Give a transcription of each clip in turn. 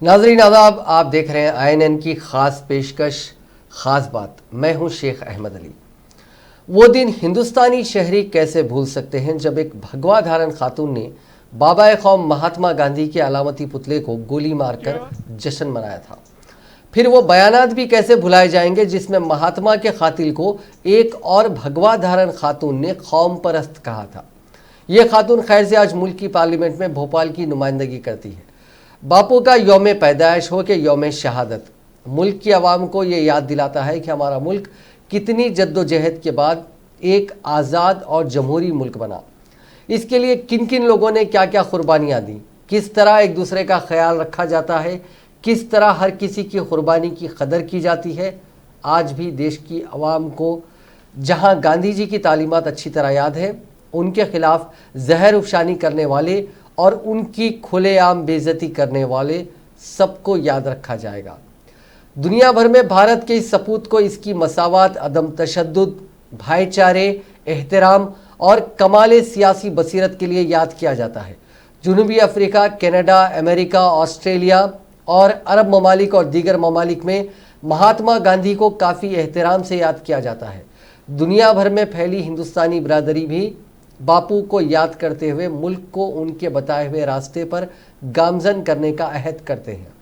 नाजरीन आदाब, आप देख रहे हैं INN की खास पेशकश खास बात। मैं हूं शेख अहमद अली। वो दिन हिंदुस्तानी शहरी कैसे भूल सकते हैं जब एक भगवा धारण खातून ने बाबा कौम महात्मा गांधी के अलामती पुतले को गोली मारकर जश्न मनाया था। फिर वो बयानात भी कैसे भुलाए जाएंगे जिसमें महात्मा के कातिल को एक और भगवा धारण खातून ने कौम परस्त कहा था। ये खातून खैर से आज मुल्क की पार्लियामेंट में भोपाल की नुमाइंदगी करती है। बापू का यौम पैदाइश हो के यौम शहादत मुल्क की आवाम को ये याद दिलाता है कि हमारा मुल्क कितनी जद्दोजहद के बाद एक आज़ाद और जमहूरी मुल्क बना। इसके लिए किन किन लोगों ने क्या क्या कुर्बानियाँ दी, किस तरह एक दूसरे का ख्याल रखा जाता है, किस तरह हर किसी की कुर्बानी की कदर की जाती है। आज भी देश की आवाम को जहाँ गांधी जी की तालीमात अच्छी तरह याद है, उनके खिलाफ जहर उफशानी करने वाले और उनकी खुलेआम बेइज्जती करने वाले सबको याद रखा जाएगा। दुनिया भर में भारत के इस सपूत को इसकी मसावत, अदम तशद्दुद, भाईचारे, एहतराम और कमाल सियासी बसीरत के लिए याद किया जाता है। जनूबी अफ्रीका, कनाडा, अमेरिका, ऑस्ट्रेलिया और अरब ममालिक और दीगर ममालिक में महात्मा गांधी को काफ़ी एहतराम से याद किया जाता है। दुनिया भर में फैली हिंदुस्तानी बिरादरी भी बापू को याद करते हुए मुल्क को उनके बताए हुए रास्ते पर गामजन करने का अहद करते हैं।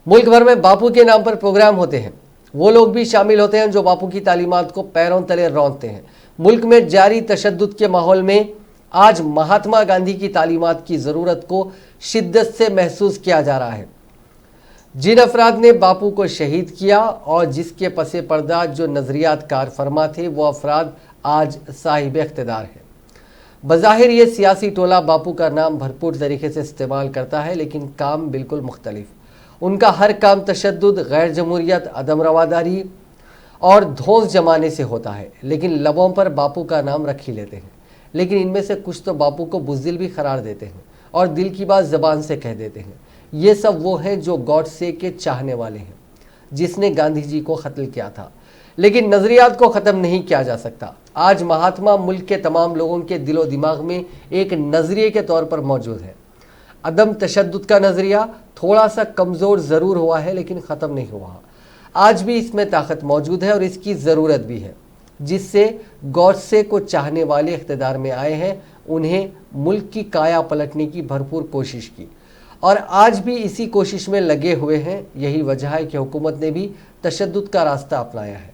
मुल्क भर में बापू के नाम पर प्रोग्राम होते हैं। वो लोग भी शामिल होते हैं जो बापू की तालीमात को पैरों तले रौंदते हैं। मुल्क में जारी तशद्दुद के माहौल में आज महात्मा गांधी की तालीमात की ज़रूरत को शिद्दत से महसूस किया जा रहा है। जिन अफराद ने बापू को शहीद किया और जिसके पसे पर्दा जो नज़रियात कार फरमा थे, वो अफराद आज साहिब इख्तिदार है। बज़ाहिर ये सियासी टोला बापू का नाम भरपूर तरीके से इस्तेमाल करता है, लेकिन काम बिल्कुल मुख्तलिफ। उनका हर काम तशद्दुद, गैर जमहूरियत, अदम रवादारी और धौंस जमाने से होता है, लेकिन लबों पर बापू का नाम रख ही लेते हैं। लेकिन इनमें से कुछ तो बापू को बुज़दिल भी करार देते हैं और दिल की बात ज़बान से कह देते हैं। ये सब वो हैं जो गॉडसे के चाहने वाले हैं, जिसने गांधी जी को कत्ल किया था, लेकिन नज़रियात को ख़त्म नहीं किया जा सकता। आज महात्मा मुल्क के तमाम लोगों के दिलो दिमाग में एक नज़रिए के तौर पर मौजूद है। अदम तशद्दुद का नज़रिया थोड़ा सा कमज़ोर ज़रूर हुआ है, लेकिन ख़त्म नहीं हुआ। आज भी इसमें ताकत मौजूद है और इसकी ज़रूरत भी है, जिससे गॉडसे को चाहने वाले इख्तिदार में आए हैं। उन्हें मुल्क की काया पलटने की भरपूर कोशिश की और आज भी इसी कोशिश में लगे हुए हैं। यही वजह है कि हुकूमत ने भी तशद्दुद का रास्ता अपनाया है।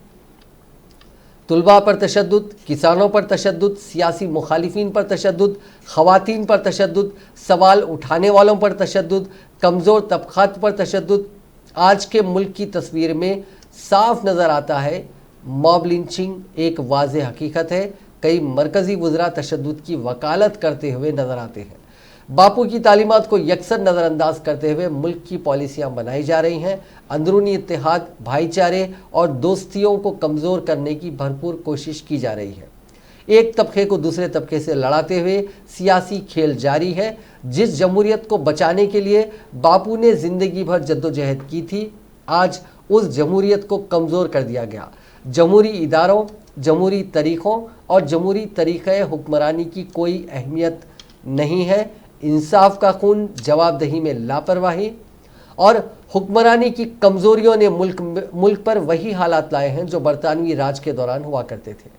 तुलबा पर तशद्दुद, किसानों पर तशद्दुद, सियासी मुखालिफिन पर तशद्दुद, ख़वातीन पर तशद्दुद, सवाल उठाने वालों पर तशद्दुद, कमज़ोर तबक़ात पर तशद्दुद। आज के मुल्क की तस्वीर में साफ नज़र आता है। मॉब लिंचिंग एक वाज़ेह हकीकत है। कई मरकज़ी वज़रा तशद्दुद की वकालत करते हुए नज़र आते हैं। बापू की तालीमात को यकसर नज़रअंदाज करते हुए मुल्क की पॉलिसियाँ बनाई जा रही हैं। अंदरूनी इत्तेहाद, भाईचारे और दोस्तियों को कमज़ोर करने की भरपूर कोशिश की जा रही है। एक तबके को दूसरे तबके से लड़ाते हुए सियासी खेल जारी है। जिस जमहूरियत को बचाने के लिए बापू ने ज़िंदगी भर जद्दोजहद की थी, आज उस जमहूरियत को कमज़ोर कर दिया गया। जमहूरी इदारों, जमहूरी तरीक़ों और जमहूरी तरीक़े हुक्मरानी की कोई अहमियत नहीं है। इंसाफ का खून, जवाबदेही में लापरवाही और हुक्मरानी की कमज़ोरियों ने मुल्क पर वही हालात लाए हैं जो बरतानवी राज के दौरान हुआ करते थे।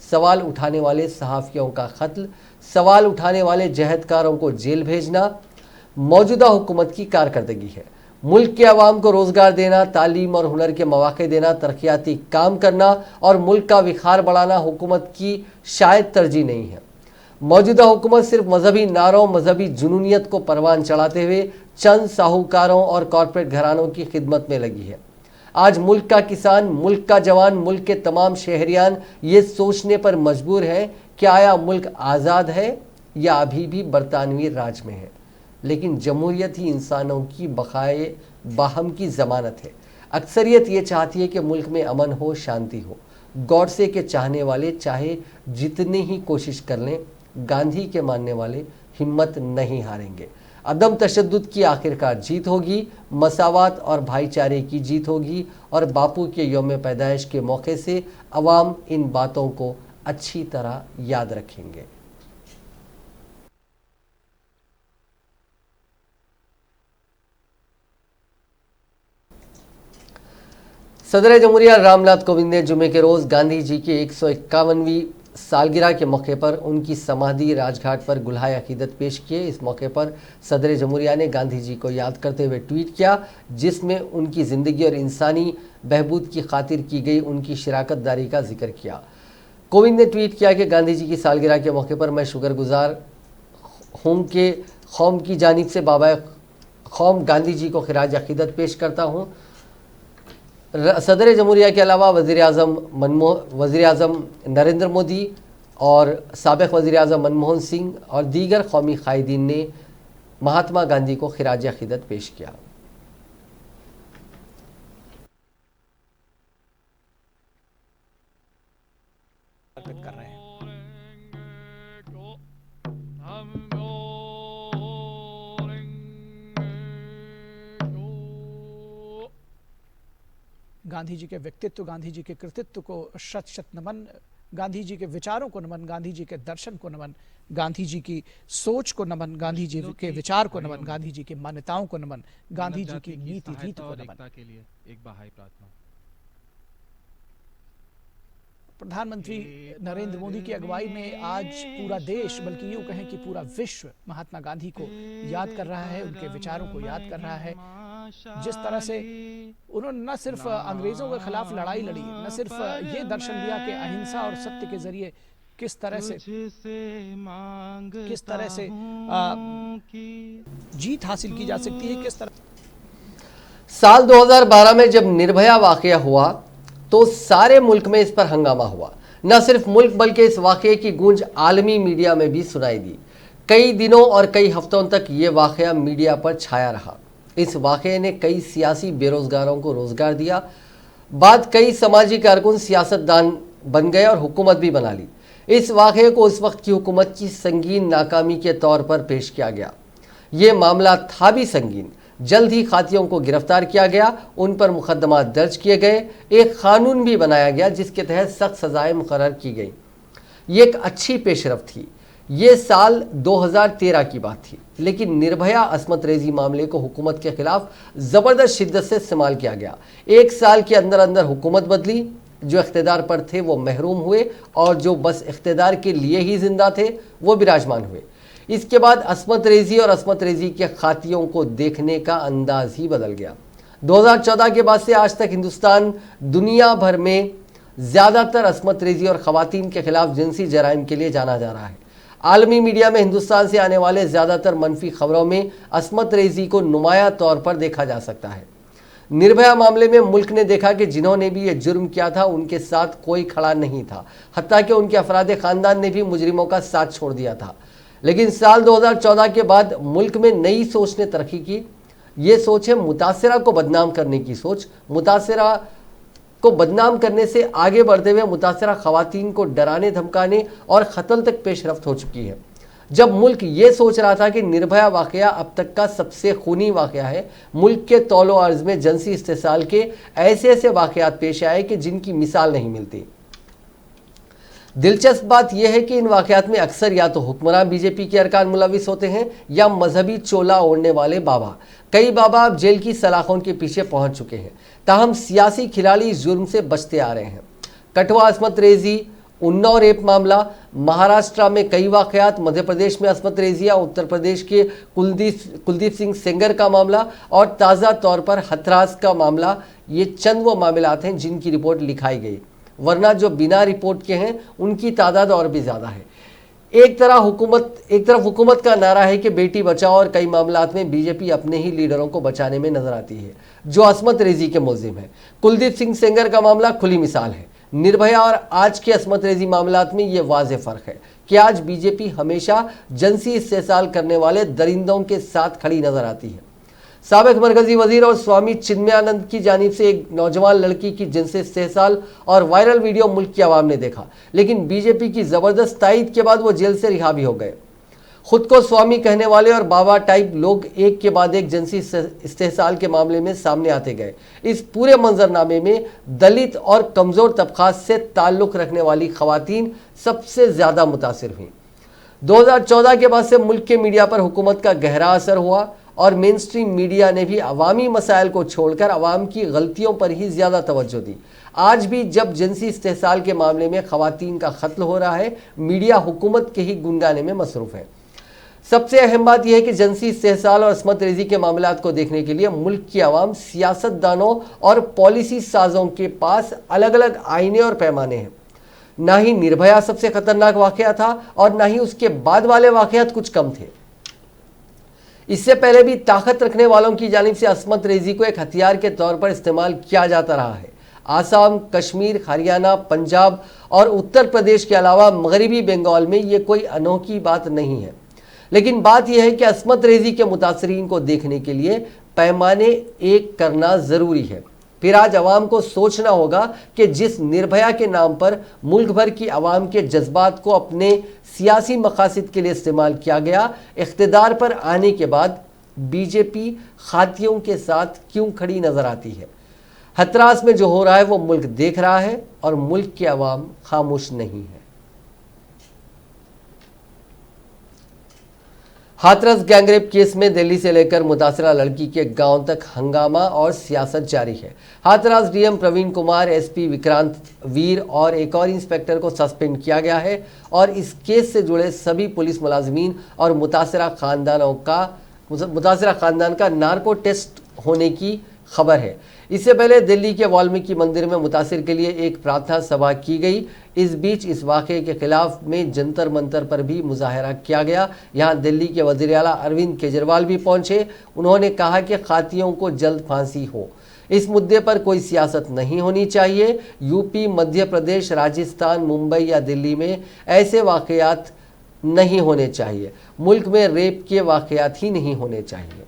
सवाल उठाने वाले सहाफ़ियों का कत्ल, सवाल उठाने वाले जहदकारों को जेल भेजना मौजूदा हुकूमत की कारकर्दगी है। मुल्क के अवाम को रोज़गार देना, तालीम और हुनर के मौक़े देना, तरक्याती काम करना और मुल्क का विखार बढ़ाना हुकूमत की शायद तरजीह नहीं है। मौजूदा हुकूमत सिर्फ मजहबी नारों, मजहबी जुनूनियत को परवान चढ़ाते हुए चंद साहूकारों और कॉरपोरेट घरानों की खिदमत में लगी है। आज मुल्क का किसान, मुल्क का जवान, मुल्क के तमाम शहरियान ये सोचने पर मजबूर है कि आया मुल्क आज़ाद है या अभी भी बरतानवी राज में है। लेकिन जमहूरियत ही इंसानों की बकाए बाहम की ज़मानत है। अक्सरियत ये चाहती है कि मुल्क में अमन हो, शांति हो। गॉडसे के चाहने वाले चाहे जितनी ही कोशिश कर लें, गांधी के मानने वाले हिम्मत नहीं हारेंगे। अदम तशद्दुद की आखिरकार जीत होगी, मसावत और भाईचारे की जीत होगी और बापू के यौम पैदाइश के मौके से अवाम इन बातों को अच्छी तरह याद रखेंगे। सदर जमहूरिया रामनाथ कोविंद ने जुमे के रोज गांधी जी की 151वीं सालगिरह के मौके पर उनकी समाधि राजघाट पर गुलहाय अकीदत पेश किए। इस मौके पर सदर जमहूरिया ने गांधी जी को याद करते हुए ट्वीट किया, जिसमें उनकी ज़िंदगी और इंसानी बहबूद की खातिर की गई उनकी शराकतदारी का जिक्र किया। कोविंद ने ट्वीट किया कि गांधी जी की सालगिरह के मौके पर मैं शुक्रगुजार हूँ कि कौम की जानिब से बाबा कौम गांधी जी को खिराज अकीदत पेश करता हूँ। सदर जमहूरिया के अलावा वज़ीर आज़म नरेंद्र मोदी और साबिक़ वज़ीर आज़म मनमोहन सिंह और दीगर कौमी कायदीन ने महात्मा गांधी को खिराज अकीदत पेश किया। कर रहे हैं। गांधी जी के व्यक्तित्व, गांधी जी के कृतित्व को शत शत नमन, गांधी जी के विचारों को नमन, गांधी जी के दर्शन को नमन, गांधी जी की सोच को नमन, गांधी जी के विचार को नमन, गांधी जी की मान्यताओं को नमन, गांधी जी की नीति रीत को नमन। के लिए एक बहाई प्रार्थना। प्रधानमंत्री नरेंद्र मोदी की अगुवाई में आज पूरा देश, बल्कि यूं कहें कि पूरा विश्व महात्मा गांधी को याद कर रहा है, उनके विचारों को याद कर रहा है। जिस तरह से उन्होंने न सिर्फ अंग्रेजों के खिलाफ लड़ाई लड़ी, न सिर्फ ये दर्शन दिया कि अहिंसा और सत्य के जरिए किस तरह से जीत हासिल की जा सकती है, किस तरह। साल 2012 में जब निर्भया वाकया हुआ तो सारे मुल्क में इस पर हंगामा हुआ। न सिर्फ मुल्क बल्कि इस वाकये की गूंज आलमी मीडिया में भी सुनाई दी। कई दिनों और कई हफ्तों तक ये वाकया मीडिया पर छाया रहा। इस वाकये ने कई सियासी बेरोजगारों को रोजगार दिया। बाद कई समाजी कारकुन सियासतदान बन गए और हुकूमत भी बना ली। इस वाकये को उस वक्त की हुकूमत की संगीन नाकामी के तौर पर पेश किया गया। ये मामला था भी संगीन। जल्द ही खातियों को गिरफ्तार किया गया, उन पर मुकदमा दर्ज किए गए, एक कानून भी बनाया गया जिसके तहत सख्त सजाएं मुकर्रर की गई। ये एक अच्छी पेशरफ थी। ये साल 2013 की बात थी, लेकिन निर्भया अस्मत रेजी मामले को हुकूमत के खिलाफ ज़बरदस्त शिद्दत से इस्तेमाल किया गया। एक साल के अंदर अंदर हुकूमत बदली, जो इख्तिदार पर थे वो महरूम हुए और जो बस इख्तिदार के लिए ही जिंदा थे वो विराजमान हुए। इसके बाद अस्मत रेजी और अस्मत रेजी के खातियों को देखने का अंदाज ही बदल गया। 2014 के बाद से आज तक हिंदुस्तान दुनिया भर में ज़्यादातर अस्मत रेजी और ख़वातीन के खिलाफ जिनसी जराइम के लिए जाना जा रहा है। आलमी मीडिया में हिंदुस्तान से आने वाले ज़्यादातर मनफी खबरों में अस्मत रेजी को नुमाया तौर पर देखा जा सकता है। निर्भया मामले में मुल्क ने देखा कि जिन्होंने भी ये जुर्म किया था उनके साथ कोई खड़ा नहीं था, हत्ता कि उनके अफराद खानदान ने भी मुजरिमों का साथ छोड़ दिया था। लेकिन साल 2014 के बाद मुल्क में नई सोच ने तरक्की की। ये सोच है मुतासिरा को बदनाम करने की सोच। मुतासिरा को बदनाम करने से आगे बढ़ते हुए मुतासिरा खवातीन को डराने धमकाने और कत्ल तक पेशरफ्त हो चुकी है। जब मुल्क ये सोच रहा था कि निर्भया वाकया अब तक का सबसे खूनी वाकया है, मुल्क के तौलो अर्ज में जिनसी इस्तेसाल के ऐसे ऐसे वाकयात पेश आए कि जिनकी मिसाल नहीं मिलती। दिलचस्प बात यह है कि इन वाकयात में अक्सर या तो हुक्मरान बीजेपी के अरकान मुलविस होते हैं या मजहबी चोला ओढ़ने वाले बाबा। कई बाबा अब जेल की सलाखों के पीछे पहुंच चुके हैं, ताहम सियासी खिलाड़ी इस जुर्म से बचते आ रहे हैं। कठुआ अस्मत रेजी, उन्नाव रेप मामला, महाराष्ट्र में कई वाकयात, मध्य प्रदेश में अस्मत रेजिया, उत्तर प्रदेश के कुलदीप सिंह सेंगर का मामला और ताज़ा तौर पर हथरास का मामला, ये चंद वो मामलात हैं जिनकी रिपोर्ट लिखाई गई, वरना जो बिना रिपोर्ट के हैं उनकी तादाद और भी ज़्यादा है। एक तरफ हुकूमत का नारा है कि बेटी बचाओ और कई मामलात में बीजेपी अपने ही लीडरों को बचाने में नजर आती है जो अस्मत रेजी के मुल्जिम है। कुलदीप सिंह सेंगर का मामला खुली मिसाल है। निर्भया और आज के अस्मत रेजी मामलात में ये वाज़ेह फ़र्क है कि आज बीजेपी हमेशा जिनसी इस्तेसाल करने वाले दरिंदों के साथ खड़ी नजर आती है। साबिक़ मरकजी वजीर और स्वामी चिन्मयानंद की जानिब से एक नौजवान लड़की की जिनसे इस्तेसाल और वायरल वीडियो मुल्क की आवाम ने देखा, लेकिन बीजेपी की ज़बरदस्त तायद के बाद वो जेल से रिहा भी हो गए। खुद को स्वामी कहने वाले और बाबा टाइप लोग एक के बाद एक जिनसी इस्तेसाल के मामले में सामने आते गए। इस पूरे मंजरनामे में दलित और कमज़ोर तबक़ात से ताल्लुक़ रखने वाली ख़वातीन सबसे ज़्यादा मुतासिर हुई। 2014 के बाद से मुल्क के मीडिया पर हुकूमत का गहरा असर हुआ और मेन स्ट्रीम मीडिया ने भी अवामी मसाइल को छोड़कर अवाम की गलतियों पर ही ज़्यादा तवज्जो दी। आज भी जब जिनसी इस्तेहसाल के मामले में खवातीन का कत्ल हो रहा है, मीडिया हुकूमत के ही गुनगाने में मसरूफ़ है। सबसे अहम बात यह है कि जिनसी इस्तेहसाल और अस्मत रेजी के मामलात को देखने के लिए मुल्क की आवाम, सियासतदानों और पॉलिसी साजों के पास अलग अलग आईने और पैमाने हैं। ना ही निर्भया सबसे खतरनाक वाकया था और ना ही उसके बाद वाले वाकयात कुछ कम थे। इससे पहले भी ताकत रखने वालों की जानिब से अस्मत रेजी को एक हथियार के तौर पर इस्तेमाल किया जाता रहा है। आसाम, कश्मीर, हरियाणा, पंजाब और उत्तर प्रदेश के अलावा मगरबी बंगाल में ये कोई अनोखी बात नहीं है। लेकिन बात यह है कि अस्मत रेजी के मुतासरीन को देखने के लिए पैमाने एक करना ज़रूरी है। फिर आज अवाम को सोचना होगा कि जिस निर्भया के नाम पर मुल्क भर की आवाम के जज्बात को अपने सियासी मकासद के लिए इस्तेमाल किया गया, इख्तिदार पर आने के बाद बीजेपी खातियों के साथ क्यों खड़ी नजर आती है। हथरास में जो हो रहा है वो मुल्क देख रहा है और मुल्क की आवाम खामोश नहीं है। हाथरस गैंगरेप केस में दिल्ली से लेकर मुतासरा लड़की के गांव तक हंगामा और सियासत जारी है। हाथरस डीएम प्रवीण कुमार, एसपी विक्रांत वीर और एक और इंस्पेक्टर को सस्पेंड किया गया है और इस केस से जुड़े सभी पुलिस मुलाजमीन और मुतासरा खानदान का नार्को टेस्ट होने की खबर है। इससे पहले दिल्ली के वाल्मीकि मंदिर में मुतासिर के लिए एक प्रार्थना सभा की गई। इस बीच इस वाक़े के खिलाफ में जंतर मंतर पर भी मुजाहरा किया गया। यहाँ दिल्ली के वज़ीर आला अरविंद केजरीवाल भी पहुंचे। उन्होंने कहा कि खातियों को जल्द फांसी हो। इस मुद्दे पर कोई सियासत नहीं होनी चाहिए। यूपी, मध्य प्रदेश, राजस्थान, मुंबई या दिल्ली में ऐसे वाक़यात नहीं होने चाहिए। मुल्क में रेप के वाक़यात ही नहीं होने चाहिए।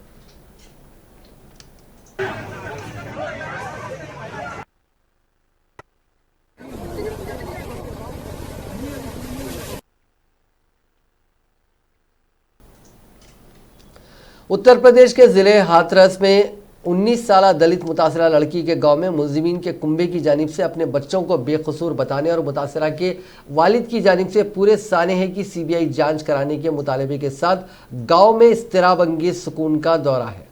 उत्तर प्रदेश के ज़िले हाथरस में 19 साला दलित मुतासरा लड़की के गांव में मुलजिमीन के कुंबे की जानिब से अपने बच्चों को बेकसूर बताने और मुतासरा के वालिद की जानिब से पूरे साने हैं कि सीबीआई जांच कराने के मुतालबे के साथ गांव में इस्तिराब अंगेज सुकून का दौरा है।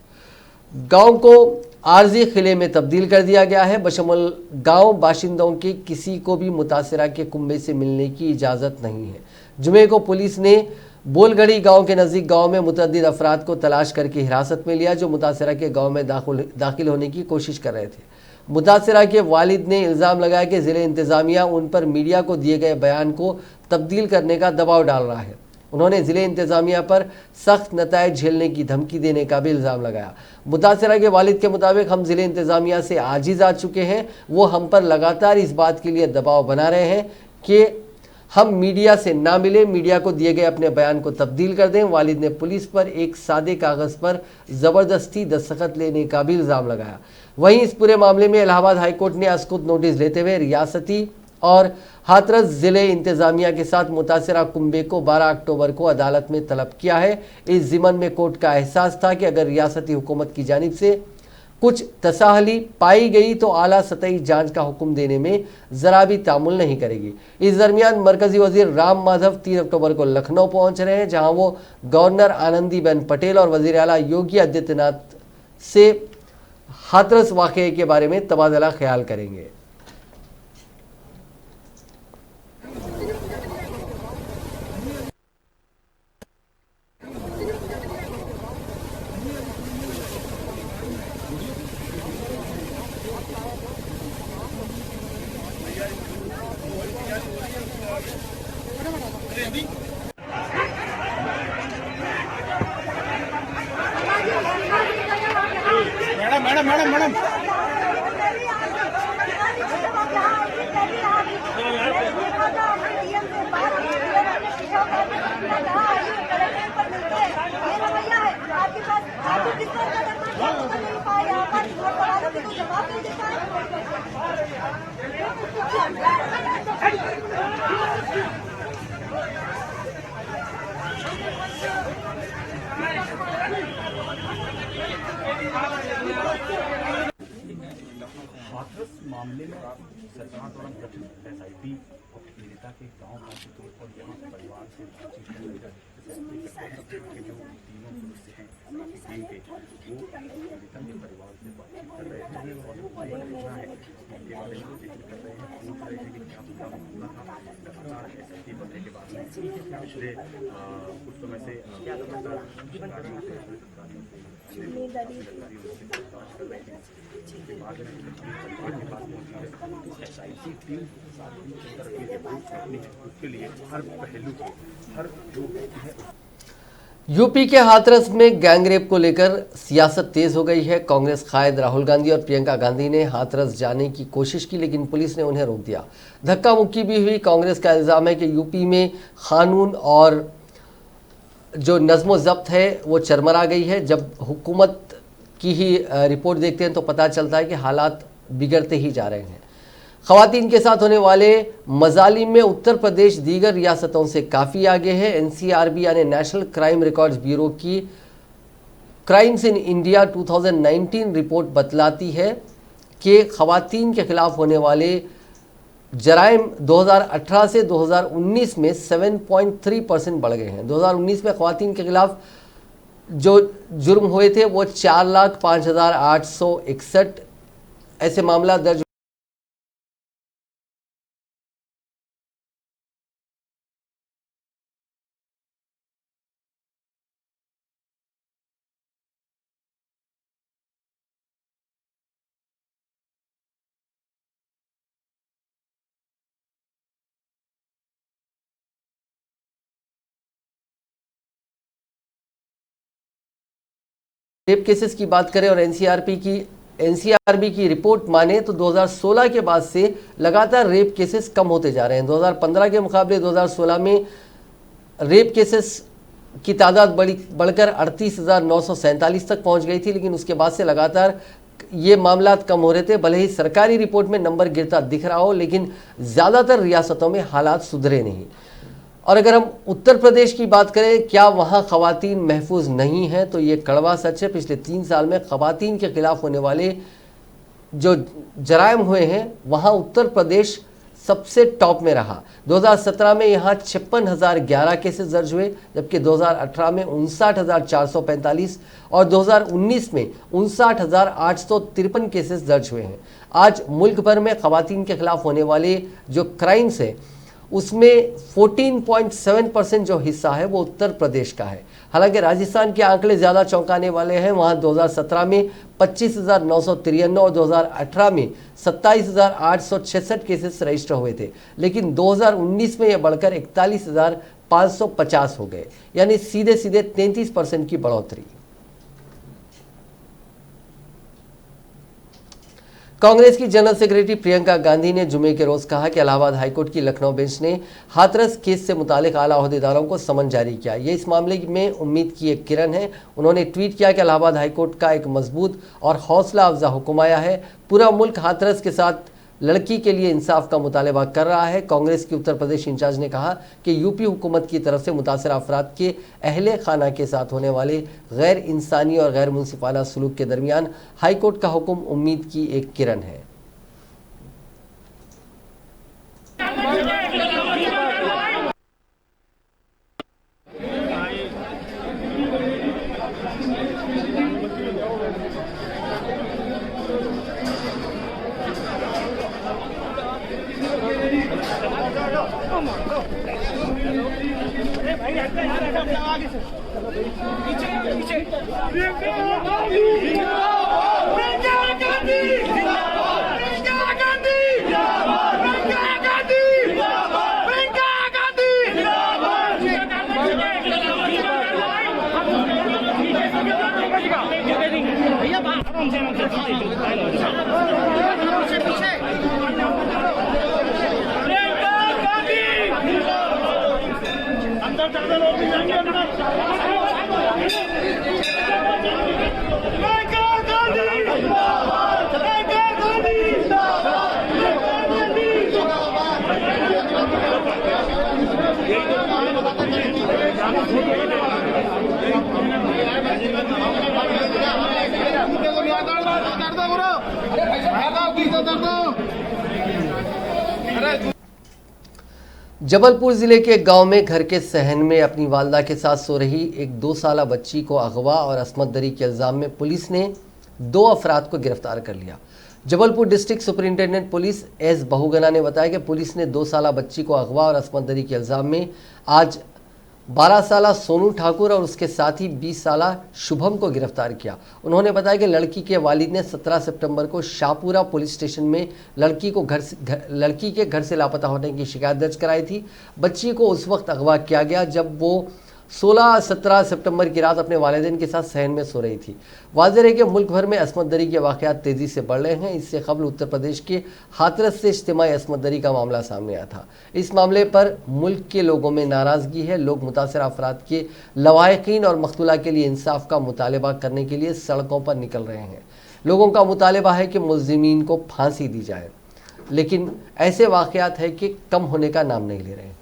गांव को आर्जी किले में तब्दील कर दिया गया है। बशमुल गांव बाशिंदों के किसी को भी मुतासरा के कुंबे से मिलने की इजाज़त नहीं है। जुमे को पुलिस ने बोलगढ़ी गांव के नज़दीक गांव में मुतअद्दिद अफराद को तलाश करके हिरासत में लिया, जो मुतासरा के गांव में दाखिल होने की कोशिश कर रहे थे। मुतासरा के वालिद ने इल्ज़ाम लगाया कि ज़िले इंतज़ामिया उन पर मीडिया को दिए गए बयान को तब्दील करने का दबाव डाल रहा है। उन्होंने ज़िले इंतज़ामिया पर सख्त नतायज झेलने की धमकी देने का भी इल्ज़ाम लगाया। मुतासरा के वालिद के मुताबिक हम ज़िले इंतज़ामिया से आजिज़ आ चुके हैं। वो हम पर लगातार इस बात के लिए दबाव बना रहे हैं कि हम मीडिया से ना मिले, मीडिया को दिए गए अपने बयान को तब्दील कर दें। वालिद ने पुलिस पर एक सादे कागज़ पर ज़बरदस्ती दस्तखत लेने का भी इल्ज़ाम लगाया। वहीं इस पूरे मामले में इलाहाबाद हाईकोर्ट ने आज खुद नोटिस लेते हुए रियासती और हाथरस ज़िले इंतज़ामिया के साथ मुतासरा कुंबे को 12 अक्टूबर को अदालत में तलब किया है। इस ज़िमन में कोर्ट का एहसास था कि अगर रियासती हुकूमत की जानिब से कुछ तसाहली पाई गई तो आला सतही जांच का हुक्म देने में ज़रा भी तामुल नहीं करेगी। इस दरमियान मरकजी वजीर राम माधव 3 अक्टूबर को लखनऊ पहुंच रहे हैं, जहां वो गवर्नर आनंदीबेन पटेल और वजीर आला योगी आदित्यनाथ से हाथरस वाक़े के बारे में तबादला ख्याल करेंगे। मैडम हाथरस मामले में सरकार द्वारा गठित एसआईटी और पीड़िता के गांव का तौर पर यहाँ परिवार से बातचीत के जो तीनों सदस्य हैं टीम थे वो पीड़िता के परिवार से बातचीत कर रहे थे और जो घटना है उनके बारे में जिक्र कर रहे हैं, पूछ रहे थे कि क्या पूरा मामला था। लगातार एसएसपी बनने के बाद में पिछले कुछ समय से लगातार उसके बाद परिवार के पास पहुंची एसआईटी टीम उसके लिए हर पहलू हर जो है। यूपी के हाथरस में गैंगरेप को लेकर सियासत तेज हो गई है। कांग्रेस कायद राहुल गांधी और प्रियंका गांधी ने हाथरस जाने की कोशिश की, लेकिन पुलिस ने उन्हें रोक दिया। धक्का मुक्की भी हुई। कांग्रेस का इल्जाम है कि यूपी में कानून और जो नज़्म ज़ब्त है वो चरमरा गई है। जब हुकूमत की ही रिपोर्ट देखते हैं तो पता चलता है कि हालात बिगड़ते ही जा रहे हैं। ख़वातीन के साथ होने वाले मजालिम में उत्तर प्रदेश दीगर रियासतों से काफ़ी आगे है। एनसीआरबी यानी नेशनल क्राइम रिकॉर्ड्स ब्यूरो की क्राइम्स इन इंडिया 2019 रिपोर्ट बतलाती है कि ख़वातीन के खिलाफ होने वाले जराइम 2018 से 2019 में 7.3% बढ़ गए हैं। 2019 में ख़वातीन के खिलाफ जो जुर्म हुए थे वो 4,05,861 ऐसे मामला दर्ज। रेप केसेस की बात करें और एनसीआरबी की रिपोर्ट माने तो 2016 के बाद से लगातार रेप केसेस कम होते जा रहे हैं। 2015 के मुकाबले 2016 में रेप केसेस की तादाद बढ़कर 38,947 तक पहुंच गई थी, लेकिन उसके बाद से लगातार ये मामला कम हो रहे थे। भले ही सरकारी रिपोर्ट में नंबर गिरता दिख रहा हो, लेकिन ज़्यादातर रियासतों में हालात सुधरे नहीं। और अगर हम उत्तर प्रदेश की बात करें, क्या वहाँ ख़वातीन महफूज नहीं हैं, तो ये कड़वा सच है। पिछले 3 साल में ख़वातीन के खिलाफ होने वाले जो जराइम हुए हैं वहाँ उत्तर प्रदेश सबसे टॉप में रहा। 2017 में यहाँ 56,011 केसेस दर्ज हुए, जबकि 2018 में 59,445 और 2019 में 59,853 केसेस दर्ज हुए हैं। आज मुल्क भर में ख़वातीन के खिलाफ होने वाले जो क्राइम्स है उसमें 14.7% जो हिस्सा है वो उत्तर प्रदेश का है। हालांकि राजस्थान के आंकड़े ज़्यादा चौंकाने वाले हैं। वहाँ 2017 में 25,993 और 2018 में 27,866 केसेस रजिस्टर हुए थे, लेकिन 2019 में यह बढ़कर 41,550 हो गए, यानी सीधे सीधे 33% की बढ़ोतरी। कांग्रेस की जनरल सेक्रेटरी प्रियंका गांधी ने जुमे के रोज कहा कि इलाहाबाद हाईकोर्ट की लखनऊ बेंच ने हाथरस केस से मुतालिक आला ओहदेदारों को समन जारी किया। ये इस मामले में उम्मीद की एक किरण है। उन्होंने ट्वीट किया कि इलाहाबाद हाईकोर्ट का एक मजबूत और हौसला अफजा हुक्म आया है। पूरा मुल्क हाथरस के साथ लड़की के लिए इंसाफ का मुतालबा कर रहा है। कांग्रेस की उत्तर प्रदेश इंचार्ज ने कहा कि यूपी हुकूमत की तरफ से मुतासर अफराद के अहले खाना के साथ होने वाले गैर इंसानी और गैर मुनसिफाना सलूक के दरमियान हाईकोर्ट का हुक्म उम्मीद की एक किरण है। दर्द जबलपुर जिले के एक गांव में घर के सहन में अपनी वालदा के साथ सो रही एक 2 साला बच्ची को अगवा और असमत दरी के इल्जाम में पुलिस ने 2 अफराद को गिरफ्तार कर लिया। Jabalpur district superintendent police S Bahuguna ने बताया कि पुलिस ने 2 साला बच्ची को अगवा और असमत दरी के इल्जाम में आज 12 साला सोनू ठाकुर और उसके साथी 20 साला शुभम को गिरफ्तार किया। उन्होंने बताया कि लड़की के वालिद ने 17 सितंबर को शाहपुरा पुलिस स्टेशन में लड़की के घर से लापता होने की शिकायत दर्ज कराई थी। बच्ची को उस वक्त अगवा किया गया जब वो 16-17 सितंबर की रात अपने वालिदैन के साथ सहन में सो रही थी। वाज़ेह है कि मुल्क भर में असमत दरी के वाक़यात तेज़ी से बढ़ रहे हैं। इससे कबल उत्तर प्रदेश के हाथरस से इज्तिमाई असमत दरी का मामला सामने आया था। इस मामले पर मुल्क के लोगों में नाराज़गी है। लोग मुतासरा अफराद के लवाहिकीन और मकतूला के लिए इंसाफ का मुतालबा करने के लिए सड़कों पर निकल रहे हैं। लोगों का मुतालबा है कि मुल्ज़िमीन को फांसी दी जाए, लेकिन ऐसे वाक़यात है कि कम होने का नाम नहीं ले रहे हैं।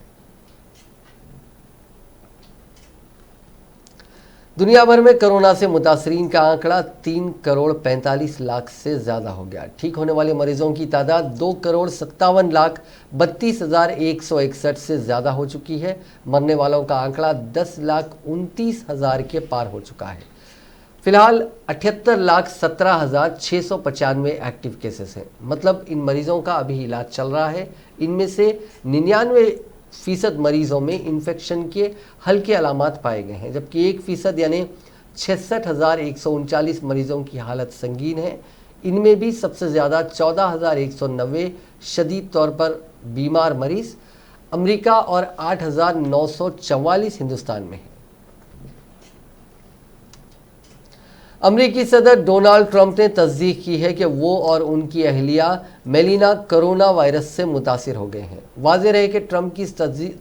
दुनिया भर में कोरोना से मुतासरीन का आंकड़ा 3 करोड़ 45 लाख से ज़्यादा हो गया। ठीक होने वाले मरीजों की तादाद 2 करोड़ 57 लाख 32,161 से ज़्यादा हो चुकी है। मरने वालों का आंकड़ा 10 लाख 29 हज़ार के पार हो चुका है। फिलहाल 78 लाख 17,695 एक्टिव केसेस हैं। मतलब इन मरीजों का अभी इलाज चल रहा है। इनमें से 99% मरीजों में इन्फेक्शन के हल्के अलामात पाए गए हैं, जबकि 1% यानी 66,139 मरीजों की हालत संगीन है। इनमें भी सबसे ज़्यादा 14,190 शदीद तौर पर बीमार मरीज अमेरिका और 8,944 हिंदुस्तान में हैं। अमेरिकी सदर डोनाल्ड ट्रंप ने तस्दीक की है कि वो और उनकी अहलिया मेलिना कोरोना वायरस से मुतासिर हो गए हैं। वाज़ेह है कि ट्रंप की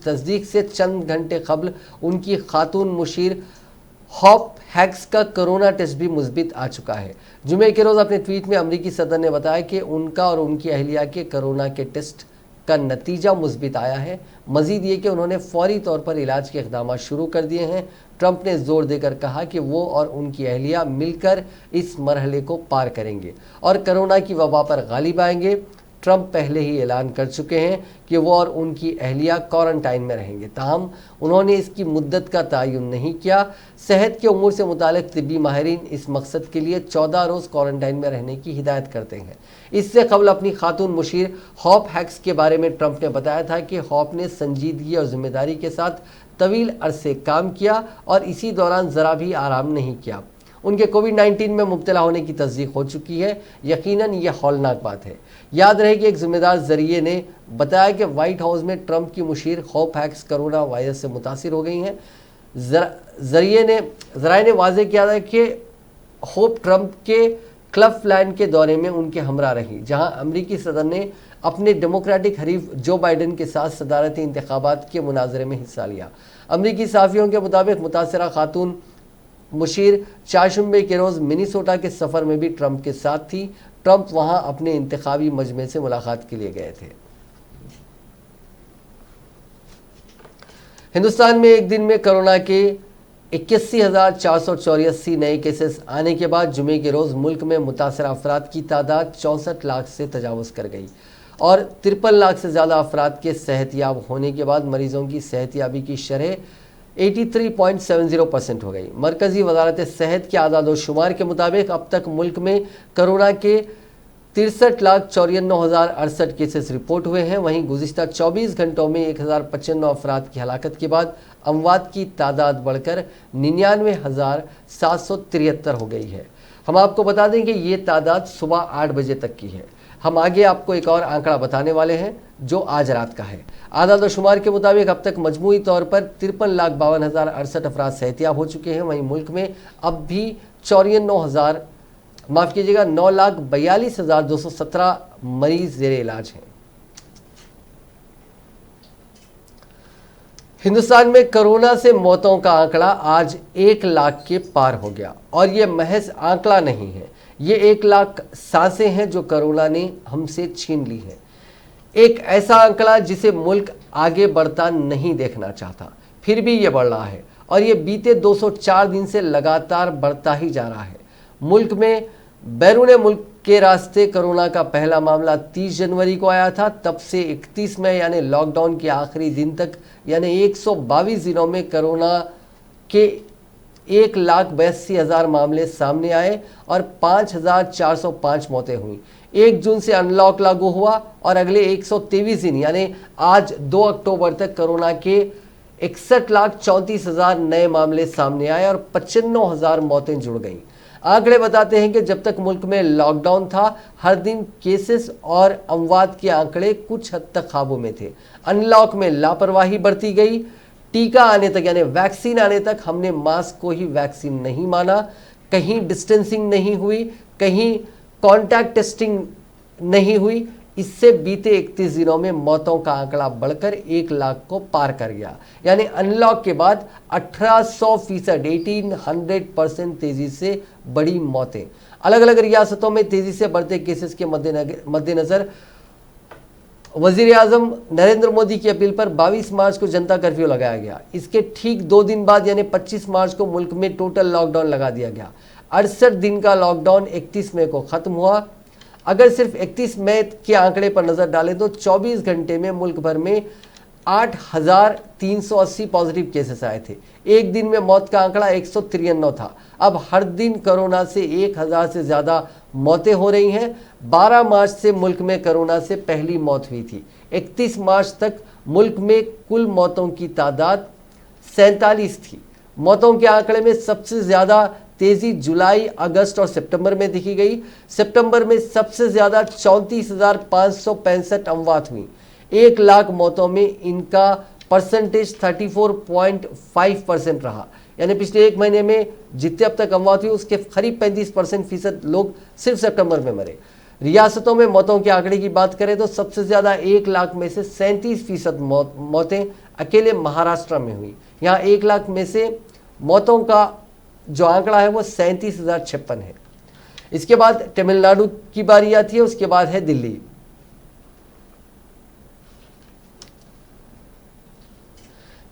तस्दीक से चंद घंटे कबल उनकी खातून मुशीर हॉप हैक्स का कोरोना टेस्ट भी मुस्बित आ चुका है। जुमे के रोज़ अपने ट्वीट में अमेरिकी सदर ने बताया कि उनका और उनकी अहलिया के कोरोना के टेस्ट का नतीजा मुस्बित आया है। मजीद ये कि उन्होंने फौरी तौर पर इलाज के इक़दाम शुरू कर दिए हैं। ट्रंप ने जोर देकर कहा कि वो और उनकी अहलिया मिलकर इस मरहले को पार करेंगे और कोरोना की वबा पर गालिब आएंगे। ट्रंप पहले ही ऐलान कर चुके हैं कि वो और उनकी अहलिया क्वारंटाइन में रहेंगे, ताहम उन्होंने इसकी मुद्दत का तयन नहीं किया। सेहत के उमूर से मुतालिक तिब्बी माहिरीन इस मकसद के लिए 14 रोज़ क्वारंटाइन में रहने की हिदायत करते हैं। इससे कबल अपनी खातून मुशीर हॉप हैक्स के बारे में ट्रंप ने बताया था कि हॉप ने संजीदगी और जिम्मेदारी के साथ तवील अरसे काम किया और इसी दौरान ज़रा भी आराम नहीं किया। उनके कोविड-19 में मुब्तला होने की तस्दीक हो चुकी है। यकीनन यह हौलनाक बात है। याद रहे कि एक जिम्मेदार जरिए ने बताया कि व्हाइट हाउस में ट्रंप की मुशीर हॉप हैक्स कोरोना वायरस से मुतासिर हो गई हैं। जराए ने वाज़ेह किया था कि होप ट्रंप के क्लिवलैंड के दौरे में उनके हमरा रही, जहां अमेरिकी सदर ने अपने डेमोक्रेटिक हरीफ जो बाइडन के साथ सदारती इंतखाबात के मुनाजरे में हिस्सा लिया। अमेरिकी सहाफ़ियों के मुताबिक मुतासरा खातून मुशीर चारशंबे के रोज़ मिनीसोटा के सफ़र में भी ट्रंप के साथ थी। ट्रंप वहां अपने इंतखाबी मजमे से मुलाकात के लिए गए थे। हिंदुस्तान में एक दिन में कोरोना के 81,484 नए केसेस आने के बाद जुमे के रोज़ मुल्क में मुतासरा अफराद की तादाद 64 लाख से तजावज़ कर गई और 53 लाख से ज़्यादा अफराद के सेहतयाब होने के बाद मरीजों की सेहतयाबी की शरह 83.70% हो गई। मरकज़ी वजारत सेहत के आदाद शुमार के मुताबिक अब तक मुल्क में कोरोना के 63,54,968 केसेस रिपोर्ट हुए हैं। वहीं गुज़िश्ता 24 घंटों में 1,095 अफराद की हलाकत के बाद अमवात की तादाद बढ़कर 99,773 हो गई है। हम आपको बता दें कि ये तादाद सुबह 8 बजे तक की है। हम आगे आपको एक और आंकड़ा बताने वाले हैं जो आज रात का है। आदाद शुमार के मुताबिक अब तक मजमूई तौर पर 53,52,068 अफराद सेहतियाब हो चुके हैं। वहीं मुल्क में अब भी 9,42,217 मरीज ज़ेरे इलाज हैं। हिंदुस्तान में कोरोना से मौतों का आंकड़ा आज 1 लाख के पार हो गया और ये महज आंकड़ा नहीं है, ये 1 लाख सांसें हैं जो कोरोना ने हमसे छीन ली है। एक ऐसा आंकड़ा जिसे मुल्क आगे बढ़ता नहीं देखना चाहता, फिर भी ये बढ़ रहा है और ये बीते 204 दिन से लगातार बढ़ता ही जा रहा है। मुल्क में बैरून मुल्क के रास्ते कोरोना का पहला मामला 30 जनवरी को आया था। तब से 31 मई यानी लॉकडाउन के आखिरी दिन तक यानी 122 दिनों में कोरोना के 1,82,000 मामले सामने आए और 5,405 मौतें हुई। 1 जून से अनलॉक लागू हुआ और अगले 123 दिन यानी आज 2 अक्टूबर तक कोरोना के 61,34,000 नए मामले सामने आए और 95,000 मौतें जुड़ गईं। आंकड़े बताते हैं कि जब तक मुल्क में लॉकडाउन था हर दिन केसेस और अमवात के आंकड़े कुछ हद तक काबू में थे। अनलॉक में लापरवाही बरती गई। टीका आने तक यानी वैक्सीन आने तक हमने मास्क को ही वैक्सीन नहीं माना, कहीं डिस्टेंसिंग नहीं हुई, कहीं कॉन्टैक्ट टेस्टिंग नहीं हुई। इससे बीते 31 दिनों में मौतों का आंकड़ा बढ़कर 1 लाख को पार कर गया। यानी अनलॉक के बाद 1800% 1800% तेजी से बढ़ी मौतें। अलग अलग रियासतों में तेजी से बढ़ते केसेस के मद्देनजर वजीर आजम नरेंद्र मोदी की अपील पर 22 मार्च को जनता कर्फ्यू लगाया गया। इसके ठीक 2 दिन बाद यानी 25 मार्च को मुल्क में टोटल लॉकडाउन लगा दिया गया। 68 दिन का लॉकडाउन 31 मई को खत्म हुआ। अगर सिर्फ 31 मई के आंकड़े पर नजर डालें तो 24 घंटे में मुल्क भर में 8,380 पॉजिटिव केसेस आए थे। एक दिन में मौत का आंकड़ा 193 था। अब हर दिन कोरोना से 1,000 से ज्यादा मौतें हो रही हैं। 12 मार्च से मुल्क में कोरोना से पहली मौत हुई थी। 31 मार्च तक मुल्क में कुल मौतों की तादाद 47 थी। मौतों के आंकड़े में सबसे ज्यादा तेजी जुलाई, अगस्त और सितंबर में देखी गई। सितंबर में सबसे ज्यादा 34,565 अमवात हुई। 1 लाख मौतों में इनका परसेंटेज 34.5% रहा। यानी पिछले 1 महीने में जितने अब तक अमवात हुई उसके करीब 35% लोग सिर्फ सितंबर में मरे। रियासतों में मौतों के आंकड़े की बात करें तो सबसे ज्यादा 1 लाख में से 37% मौतें अकेले महाराष्ट्र में हुई। यहाँ 1 लाख में से मौतों का जो आंकड़ा है वो 37,056 है। इसके बाद तमिलनाडु की बारी आती है, उसके बाद है दिल्ली।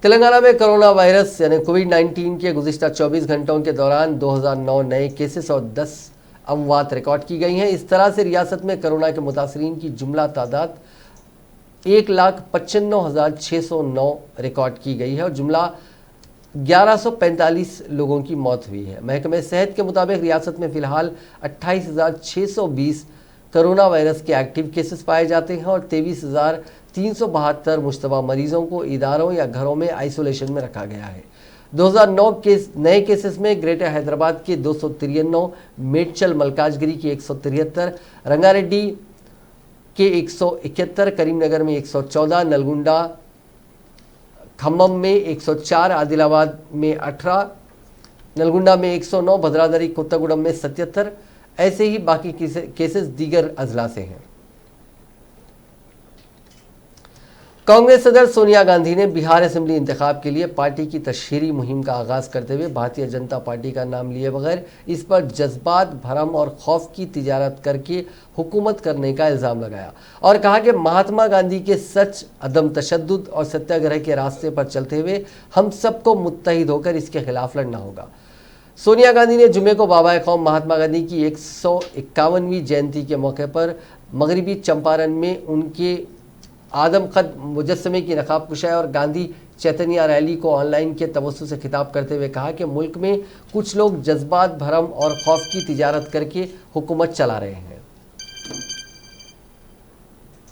तेलंगाना में कोरोना वायरस यानी कोविड-19 के गुज़िश्ता 24 घंटों के दौरान 2009 नए केसेस और 10 अमवात रिकॉर्ड की गई हैं। इस तरह से रियासत में कोरोना के मुतासरीन की जुमला तादाद 1,95,609 रिकॉर्ड की गई है और जुमला 1145 लोगों की मौत हुई है। महकमे सेहत के मुताबिक रियासत में फिलहाल 28,620 कोरोना वायरस के एक्टिव केसेस पाए जाते हैं और 23,372 मुश्तबा मरीजों को इदारों या घरों में आइसोलेशन में रखा गया है। 2009 नए केसेस में ग्रेटर हैदराबाद के 293, मेडचल मलकाजगिरी के 173, रंगारेड्डी के 171, करीमनगर में 114, नलगुंडा खम्मम में 104, आदिलाबाद में 18, नलगुंडा में 109, भद्रादरी कोत्तागुडम में 77, ऐसे ही बाकी केसेस दीगर अजला से हैं। कांग्रेस सदर सोनिया गांधी ने बिहार असेंबली इंतखाब के लिए पार्टी की तशहीरी मुहिम का आगाज करते हुए भारतीय जनता पार्टी का नाम लिए बगैर इस पर जज्बात, भरम और खौफ की तिजारत करके हुकूमत करने का इल्ज़ाम लगाया और कहा कि महात्मा गांधी के सच, अदम तशद्दुद और सत्याग्रह के रास्ते पर चलते हुए हम सबको मुत्तहिद होकर इसके खिलाफ लड़ना होगा। सोनिया गांधी ने जुमे को बाबा कौम महात्मा गांधी की 151वीं जयंती के मौके पर मगरबी चंपारण में उनके आदमकद मुजस्समे की नकाबकुशाई और गांधी चैतन्य रैली को ऑनलाइन के तवज्जो से खिताब करते हुए कहा कि मुल्क में कुछ लोग जज्बात, भरम और खौफ की तिजारत करके हुकूमत चला रहे हैं।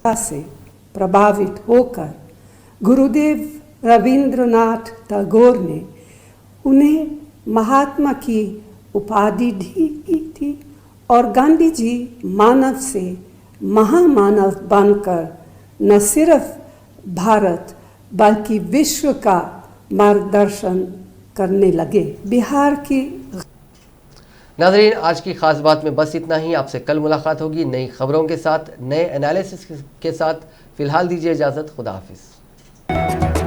से प्रभावित होकर गुरुदेव रविंद्रनाथ टैगोर ने उन्हें महात्मा की उपाधि दी थी और गांधी जी मानव से महामानव बनकर न सिर्फ भारत बल्कि विश्व का मार्गदर्शन करने लगे। बिहार की नाज़रीन, आज की खास बात में बस इतना ही। आपसे कल मुलाकात होगी नई खबरों के साथ, नए एनालिसिस के साथ। फिलहाल दीजिए इजाज़त। खुदा हाफिज़।